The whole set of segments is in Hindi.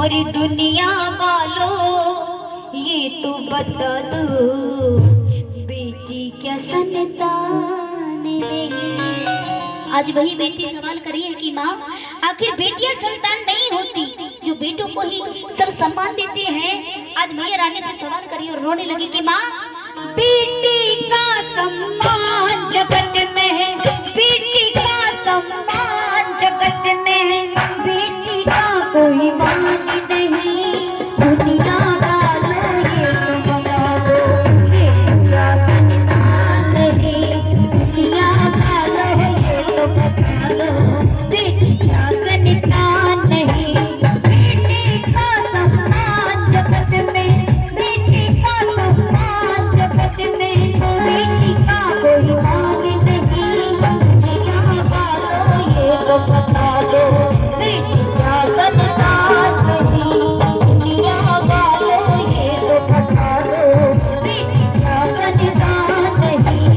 और दुनिया वालों ये तो बता दो, बेटी क्या संतान लेगी। आज वही बेटी सवाल करी है कि माँ आखिर बेटियां संतान नहीं होती, जो बेटों को ही सब सम्मान देते हैं। आज मैया रानी से सवाल करी और रोने लगी कि माँ बेटी का सम्मान जगत में है, बेटी का सम्मान जगत में है, बेटी का कोई मान नहीं। दुनिया वालों ये तो बता दो, बेटियां संतान नहीं। दुनिया वालों ये तो बता दो, बेटियां संतान नहीं। बेटी का सम्मान जगत में, बेटी का सम्मान जगत में, बेटी का कोई मान नहीं। दुनिया वालों ये तो बता दो, बेटियां संतान नहीं। दुनिया वालों ये तो बता दो, बेटियां संतान नहीं।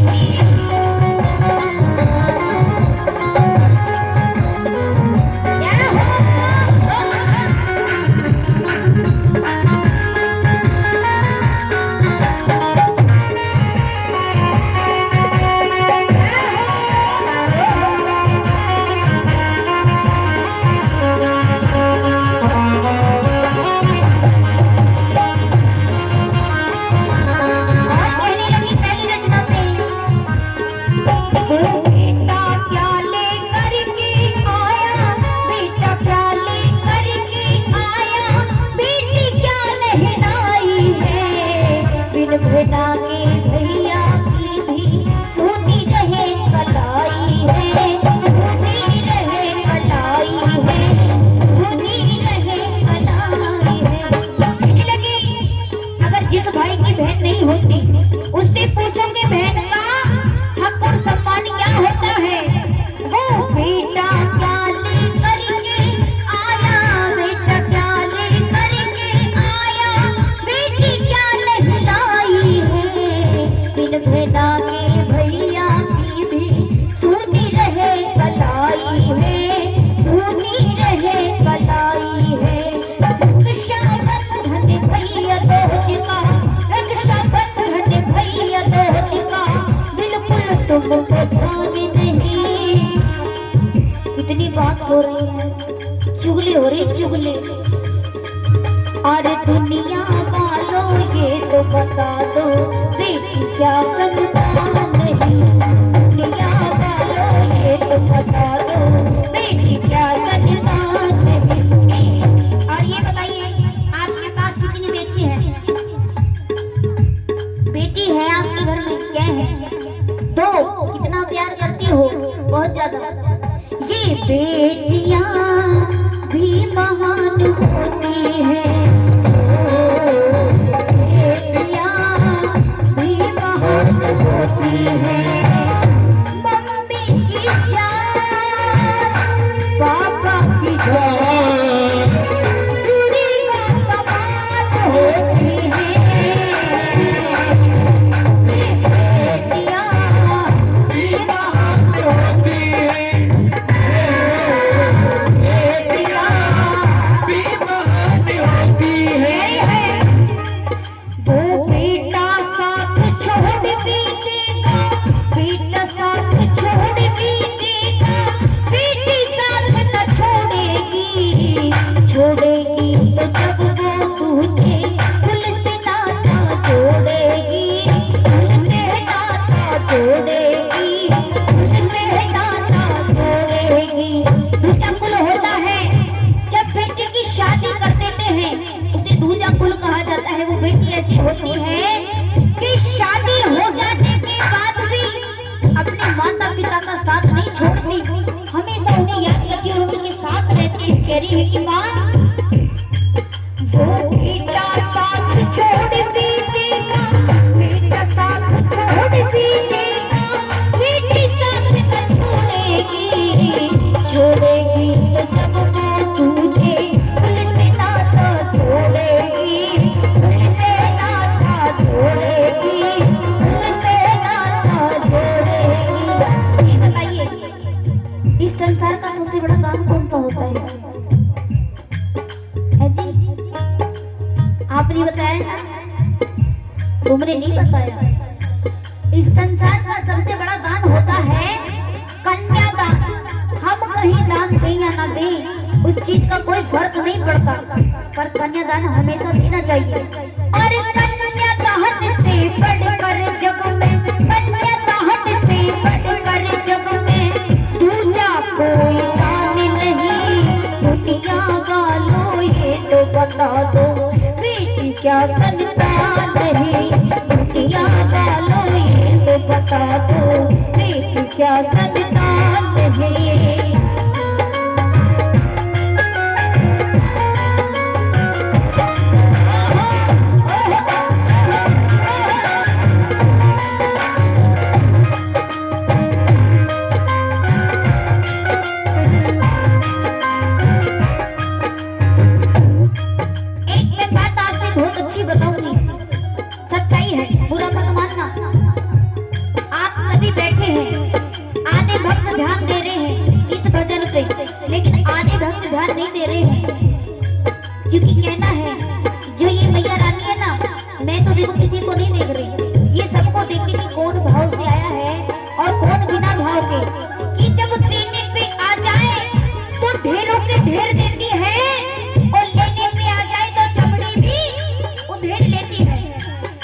बेटा के भैया की भी सुनी रहे कलाई है, सुनी रहे कलाई है, सुनी रहे कलाई है। लगी अगर जिस भाई की बहन नहीं होती उससे पूछोगे बहन का हक और सम्मान क्या होता है, वो बेटा क्या ले करके आया, बेटा क्या ले करके आया, बेटी क्या लहलाई है। बिन बेटा के भैया की भी सुनी रहे कलाई है, सुनी रहे कलाई है। रक्षाबंधन भैया दोहतिका, रक्षाबंधन भैया दोहतिका, बिल्कुल तुमको ध्यान नहीं। इतनी बात हो रही है, चुगली हो रही चुगली। और दुनिया वालों ये तो बता दो, बेटी क्या संतान नहीं। दुनिया वालों ये तो बता दो, बेटी क्या संतान नहीं। और ये बताइए आपके पास कितनी बेटी है? बेटी है आपके घर में क्या है? दो। कितना प्यार करती हो? बहुत ज्यादा। ये बेटियां भी महान होती हैं, होती है। मम्मी की जान, पापा की जान, दूरी का समान होती है। ये बेटियां भी महान होती हैं, बेटियां भी महान होती हैं। वो बेटा साथ छोड़ भी देगा, बेटा साथ छोड़ भी देगा, बेटी साथ न छोड़ेगी। छोड़ेगी तो जब वो तुझे दिल से नाता जोड़ेगी, दिल से नाता जोड़ेगी, दिल से नाता जोड़ेगी। दूजा कुल होता है जब बेटी की शादी कर देते हैं, उसे दूजा कुल कहा जाता है। वो बेटी ऐसी होती है कि शादी हो जाने के बाद भी अपने माता पिता का साथ नहीं छोड़ती, हमेशा उन्हें याद करती और उनके साथ रहती। कह रही है कि माँ वो बेटा साथ छोड़ भी देगा, बेटा साथ छोड़ भी देगा, बेटी साथ न छोड़ेगी। छोड़ेगी तो जब वो तुझे दिल से नाता जोड़ेगी, दिल से नाता जोड़ेगी, दिल से नाता जोड़ेगी। ये बताइए इस संसार का सबसे बड़ा काम कौन सा होता है जी? बताया ना, तुमने नहीं बताया। इस संसार का सबसे बड़ा दान होता है कन्यादान। हम कहीं दान दें या ना दें, उस चीज का कोई फर्क नहीं पड़ता, पर कन्यादान हमेशा देना चाहिए। और कन्यादान से बढ़कर जग में, कन्यादान से बढ़कर जग में दूजा कोई दान नहीं। दुनिया वालों ये तो बता दो, बेटी क्या संतान है। दुनिया वालों ये तो बता दो, बेटी क्या संतान है। बुरा मत मानना। आप सभी बैठे हैं, आधे भक्त ध्यान दे रहे हैं इस भजन पे, लेकिन आधे भक्त ध्यान नहीं दे रहे हैं, क्योंकि कहना है जो ये मैया रानी है ना, मैं तो देखो किसी को नहीं देख रही, ये सबको देखने की कौन भाव से आया है और कौन बिना भाव के, कि जब देने पे आ जाए तो ढेरों के ढेर देती है, और लेने पे आ जाए तो चमड़ी भी उधेड़ लेती है।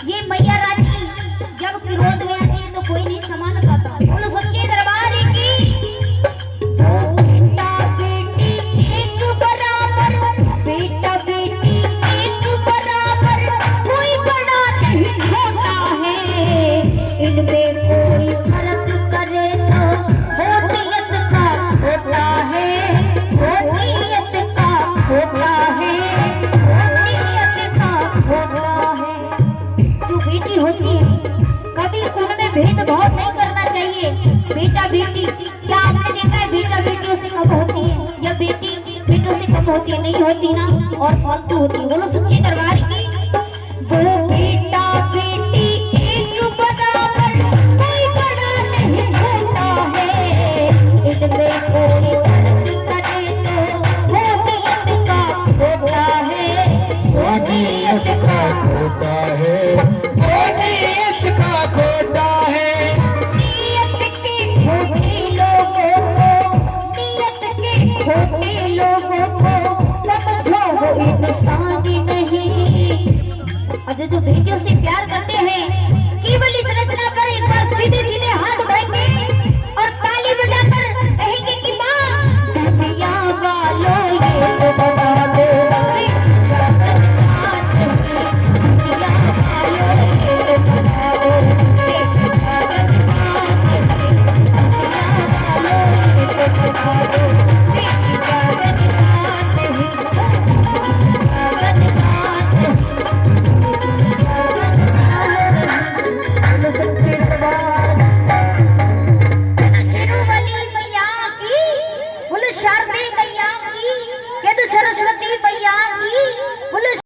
ये मैया रानी जब क्रोध में आती है तो कोई नहीं समान पाता। बोलो सच्चे दरबार की। बेटा बेटी एक बराबर, बेटा बेटी एक बराबर, कोई बड़ा नहीं छोटा है, इनमें कोई फर्क करे तो होतियत का होता है, होतियत का होता है, होतियत का होता है। जो बेटी होती है कभी उनमें भेदभाव नहीं करना चाहिए। बेटा बेटी, क्या आपने देखा है बेटा बेटियों से कम होती है या बेटी बेटों से कम होती है? नहीं होती ना, और फालतू होती है। बोलो सच्चे दरबार की।